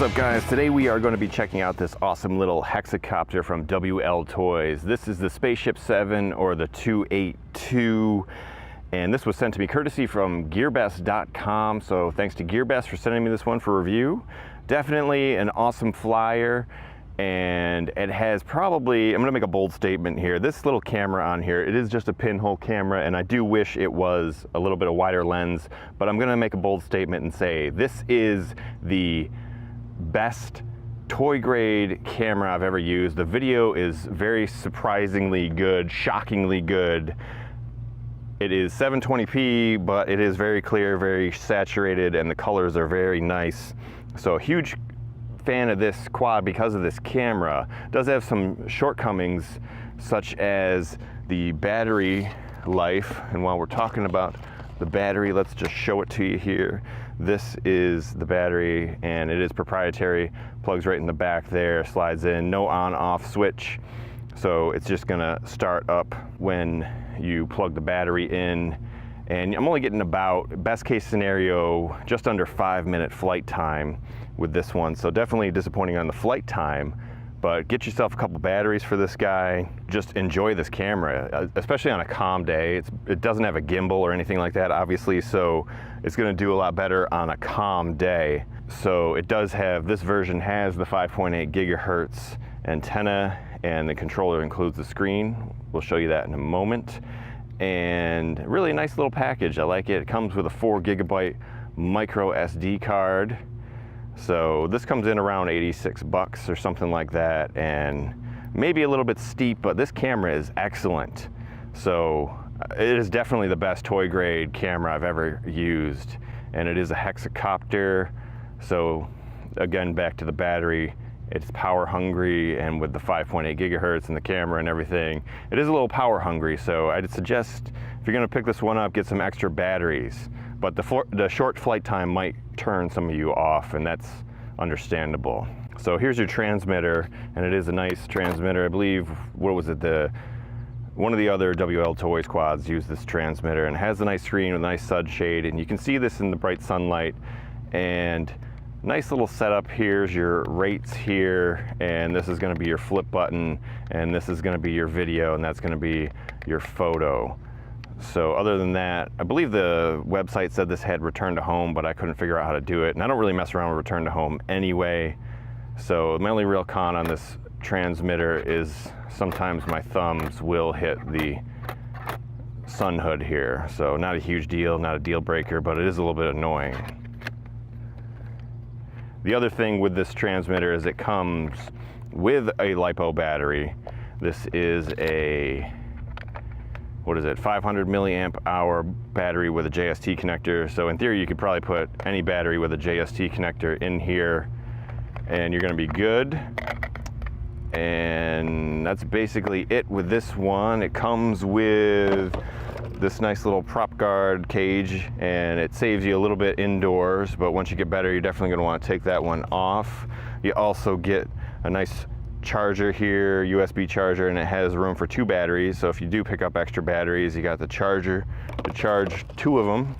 What's up, guys? Today we are going to be checking out this awesome little hexacopter from WLToys. This is the Spaceship 7 or the 282, and this was sent to me courtesy from gearbest.com. So thanks to Gearbest for sending me this one for review. Definitely an awesome flyer, and it has probably, I'm going to make a bold statement here, this little camera on here, it is just a pinhole camera, and I do wish it was a little bit of wider lens, but I'm going to make a bold statement and say this is the best toy grade camera I've ever used. The video is very surprisingly good, shockingly good. It is 720p, but it is very clear, very saturated, and the colors are very nice. So huge fan of this quad because of this camera. It does have some shortcomings, such as the battery life, and while we're talking about the battery, let's just show it to you here. This is the battery, and it is proprietary. Plugs right in the back there, slides in, no on-off switch. So it's just gonna start up when you plug the battery in. And I'm only getting about, best case scenario, just under 5-minute flight time with this one. So definitely disappointing on the flight time, but get yourself a couple batteries for this guy. Just enjoy this camera, especially on a calm day. It doesn't have a gimbal or anything like that, obviously, so it's gonna do a lot better on a calm day. So it does have, this version has the 5.8 gigahertz antenna, and the controller includes the screen. We'll show you that in a moment. And really nice little package, I like it. It comes with a 4 gigabyte micro SD card. So this comes in around 86 bucks or something like that, and maybe a little bit steep, but this camera is excellent. So it is definitely the best toy grade camera I've ever used, and it is a hexacopter. So again, back to the battery, it's power hungry, and with the 5.8 gigahertz and the camera and everything, it is a little power hungry. So I'd suggest if you're gonna pick this one up, get some extra batteries. But the short flight time might turn some of you off, and that's understandable. So here's your transmitter, and it is a nice transmitter. I believe, what was it, one of the other WLToys quads used this transmitter, and it has a nice screen with a nice sunshade, and you can see this in the bright sunlight. And nice little setup. Here's your rates here, and this is going to be your flip button, and this is going to be your video, and that's going to be your photo. So other than that, I believe the website said this had return to home, but I couldn't figure out how to do it, and I don't really mess around with return to home anyway. So my only real con on this transmitter is sometimes my thumbs will hit the sun hood here. So not a huge deal, not a deal breaker, but it is a little bit annoying. The other thing with this transmitter is it comes with a LiPo battery. This is a, what is it, 500 milliamp hour battery with a JST connector. So in theory, you could probably put any battery with a JST connector in here, and you're gonna be good. And that's basically it with this one. It comes with this nice little prop guard cage, and it saves you a little bit indoors, but once you get better, you're definitely gonna wanna take that one off. You also get a nice charger here, USB charger, and it has room for 2 batteries. So if you do pick up extra batteries, you got the charger to charge 2 of them.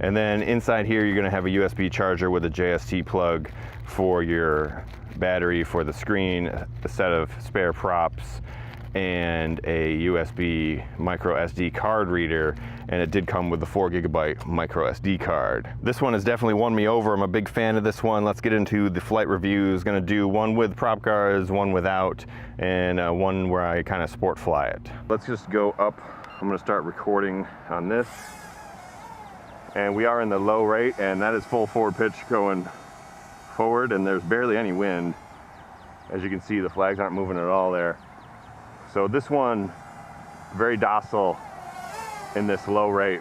And then inside here, you're gonna have a USB charger with a JST plug for your battery, for the screen, a set of spare props, and a USB micro SD card reader, and it did come with the 4 gigabyte micro SD card. This one has definitely won me over. I'm a big fan of this one. Let's get into the flight reviews. Gonna do one with prop guards, one without, and one where I kind of sport fly it. Let's just go up. I'm gonna start recording on this. And we are in the low rate, and that is full forward pitch going forward, and there's barely any wind. As you can see, the flags aren't moving at all there. So this one, very docile in this low rate.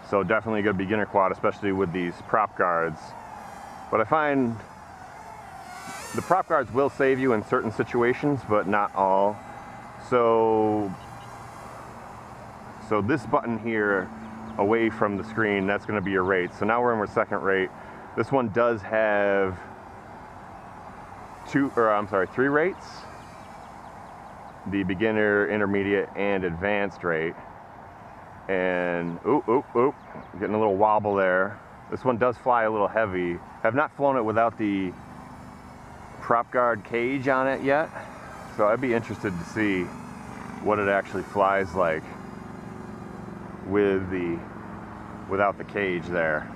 So definitely a good beginner quad, especially with these prop guards. But I find the prop guards will save you in certain situations, but not all. So this button here, away from the screen, that's gonna be your rate. So now we're in our second rate. This one does have 3 rates. The beginner, intermediate, and advanced rate. And, getting a little wobble there. This one does fly a little heavy. I've not flown it without the prop guard cage on it yet, so I'd be interested to see what it actually flies like without the cage there.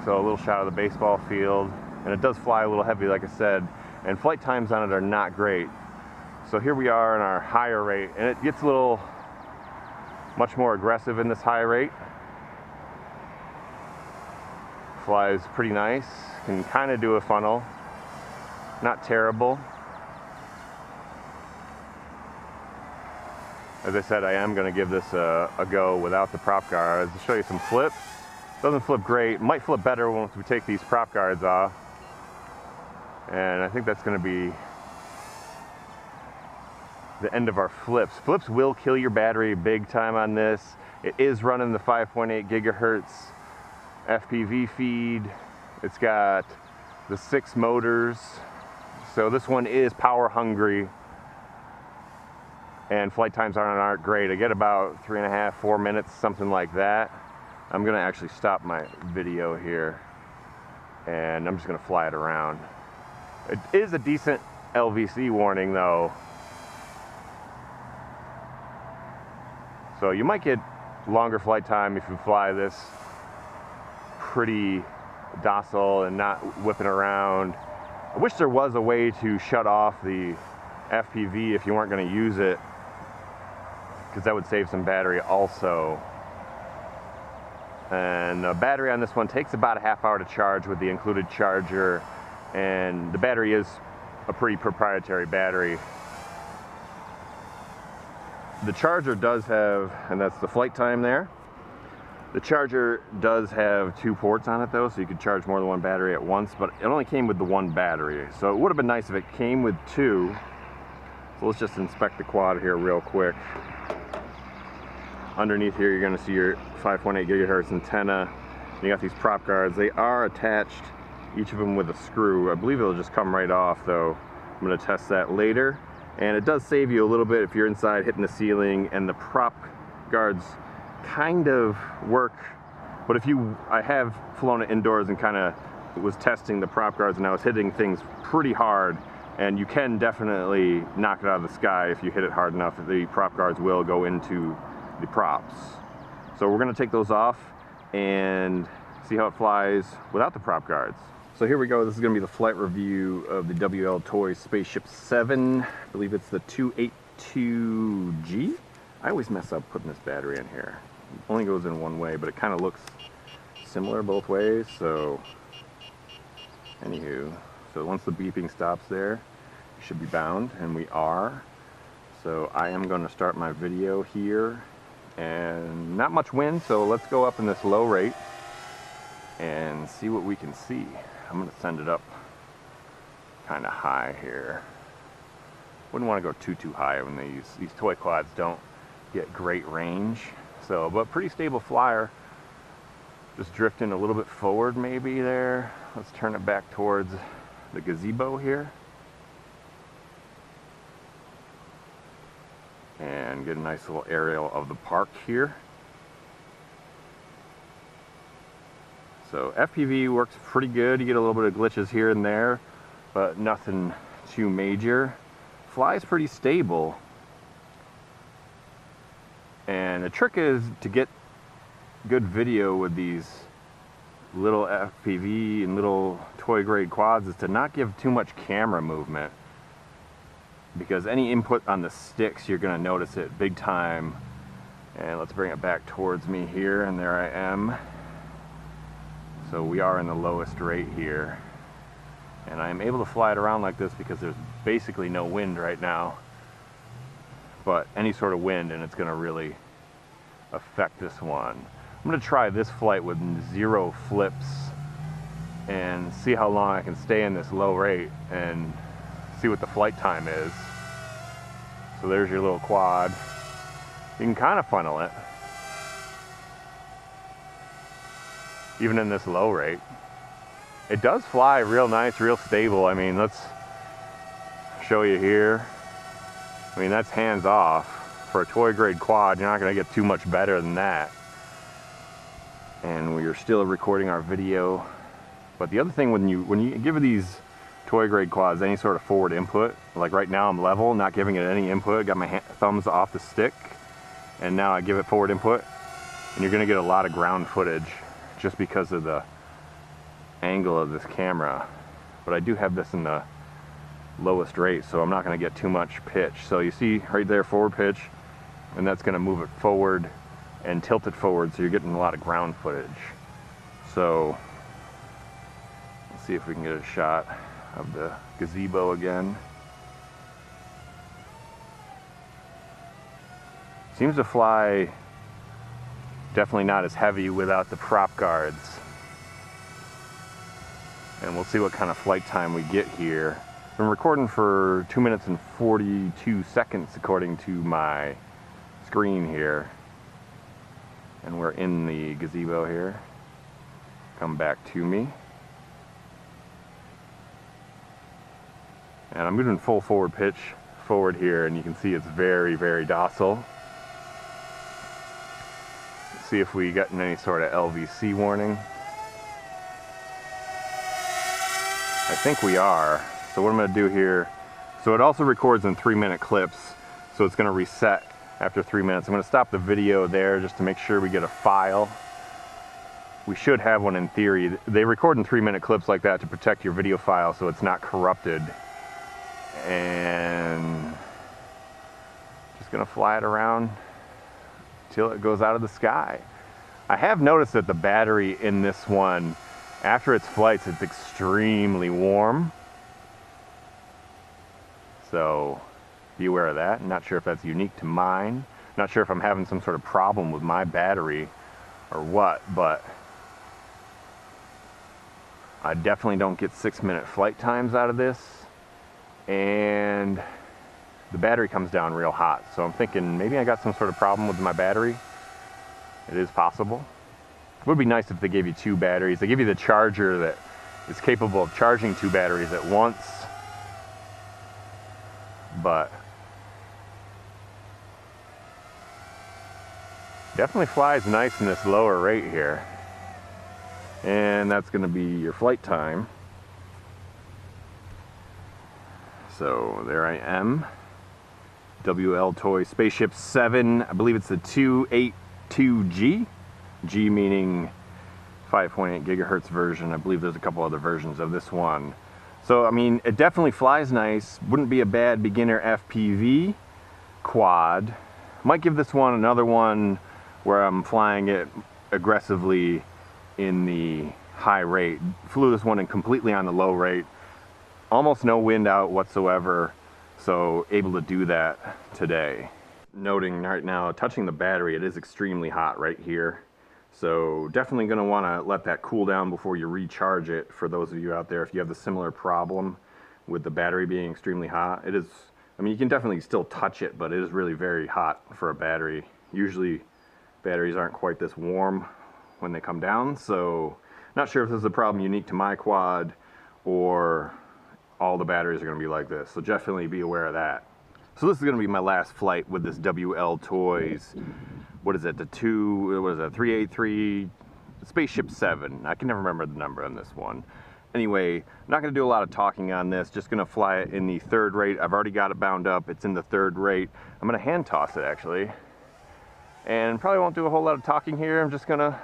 So a little shot of the baseball field, and it does fly a little heavy, like I said, and flight times on it are not great. So here we are in our higher rate, and it gets a little much more aggressive in this high rate. Flies pretty nice, can kind of do a funnel, not terrible. As I said, I am going to give this a go without the prop guards. I'll show you some flips. Doesn't flip great, might flip better once we take these prop guards off. And I think that's going to be the end of our flips. Flips will kill your battery big time on this. It is running the 5.8 gigahertz FPV feed. It's got the 6 motors. So this one is power hungry. And flight times aren't great. I get about 3.5, 4 minutes, something like that. I'm gonna actually stop my video here and I'm just gonna fly it around. It is a decent LVC warning though. So you might get longer flight time if you fly this pretty docile and not whipping around. I wish there was a way to shut off the FPV if you weren't gonna use it, because that would save some battery also. And the battery on this one takes about a half hour to charge with the included charger, and the battery is a pretty proprietary battery. The charger does have, and that's the flight time there, the charger does have 2 ports on it though, so you could charge more than one battery at once, but it only came with the 1 battery, so it would have been nice if it came with 2. So let's just inspect the quad here real quick. Underneath here you're going to see your 5.8 gigahertz antenna. You got these prop guards. They are attached, each of them with a screw. I believe it'll just come right off though. I'm going to test that later. And it does save you a little bit if you're inside hitting the ceiling, and the prop guards kind of work. But if I have flown it indoors and kind of was testing the prop guards, and I was hitting things pretty hard, and you can definitely knock it out of the sky if you hit it hard enough. The prop guards will go into the props. So we're going to take those off and see how it flies without the prop guards. So here we go. This is going to be the flight review of the WLToys Spaceship 7. I believe it's the 282G. I always mess up putting this battery in here. It only goes in one way, but it kind of looks similar both ways. So anywho, so once the beeping stops there, you should be bound, and we are. So I am going to start my video here, and not much wind, so let's go up in this low rate and see what we can see. I'm going to send it up kind of high here. Wouldn't want to go too high when these toy quads don't get great range. So, but pretty stable flyer. Just drifting a little bit forward maybe there. Let's turn it back towards the gazebo here. And get a nice little aerial of the park here. So FPV works pretty good. You get a little bit of glitches here and there, but nothing too major. Flies pretty stable. And the trick is to get good video with these little FPV and little toy grade quads is to not give too much camera movement, because any input on the sticks, you're going to notice it big time. And let's bring it back towards me here, and there I am. So we are in the lowest rate here, and I'm able to fly it around like this because there's basically no wind right now, but any sort of wind and it's going to really affect this one. I'm going to try this flight with 0 flips and see how long I can stay in this low rate and see what the flight time is. So there's your little quad. You can kind of funnel it even in this low rate. It does fly real nice, real stable. I mean, let's show you here. I mean, that's hands off. For a toy grade quad, you're not going to get too much better than that. and we are still recording our video. But the other thing, when you give these toy grade quads any sort of forward input, like right now I'm level, not giving it any input, got my thumbs off the stick, and now I give it forward input, and you're gonna get a lot of ground footage just because of the angle of this camera. But I do have this in the lowest rate, so I'm not gonna get too much pitch. So you see right there, forward pitch, and that's gonna move it forward and tilt it forward, so you're getting a lot of ground footage. So let's see if we can get a shot of the gazebo again. Seems to fly definitely not as heavy without the prop guards. And we'll see what kind of flight time we get here. Been recording for 2 minutes and 42 seconds according to my screen here. And we're in the gazebo here. Come back to me. And I'm moving full forward pitch forward here, and you can see it's very, very docile. Let's see if we got any sort of LVC warning. I think we are. So what I'm going to do here, so it also records in 3-minute clips, so it's going to reset after 3 minutes. I'm going to stop the video there just to make sure we get a file. We should have one in theory. They record in 3-minute clips like that to protect your video file so it's not corrupted. And just going to fly it around till it goes out of the sky. I have noticed that the battery in this one, after its flights, it's extremely warm. So be aware of that. I'm not sure if that's unique to mine. Not sure if I'm having some sort of problem with my battery or what, but I definitely don't get 6-minute flight times out of this. And the battery comes down real hot. So I'm thinking maybe I got some sort of problem with my battery. It is possible. It would be nice if they gave you 2 batteries. They give you the charger that is capable of charging 2 batteries at once. But definitely flies nice in this lower rate here. And that's going to be your flight time. So there I am. WLToys Spaceship 7. I believe it's the 282G. G meaning 5.8 gigahertz version. I believe there's a couple other versions of this one. So, I mean, it definitely flies nice. Wouldn't be a bad beginner FPV quad. Might give this one another one where I'm flying it aggressively in the high rate. Flew this one in completely on the low rate. Almost no wind out whatsoever. So, able to do that today. Noting right now, touching the battery, it is extremely hot right here. So definitely going to want to let that cool down before you recharge it. For those of you out there, if you have the similar problem with the battery being extremely hot, it is, I mean, you can definitely still touch it, but it is really very hot for a battery. Usually batteries aren't quite this warm when they come down, so not sure if this is a problem unique to my quad or all the batteries are going to be like this. So definitely be aware of that. So this is going to be my last flight with this WLToys. What is it? The 383 Spaceship 7. I can never remember the number on this one. Anyway, I'm not going to do a lot of talking on this. Just going to fly it in the 3rd rate. I've already got it bound up. It's in the 3rd rate. I'm going to hand toss it actually. And probably won't do a whole lot of talking here. I'm just going to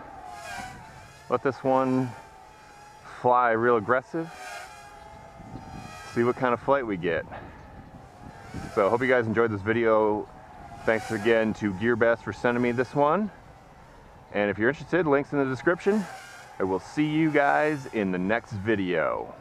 let this one fly real aggressive. See what kind of flight we get. So I hope you guys enjoyed this video. Thanks again to GearBest for sending me this one. And if you're interested, links in the description. I will see you guys in the next video.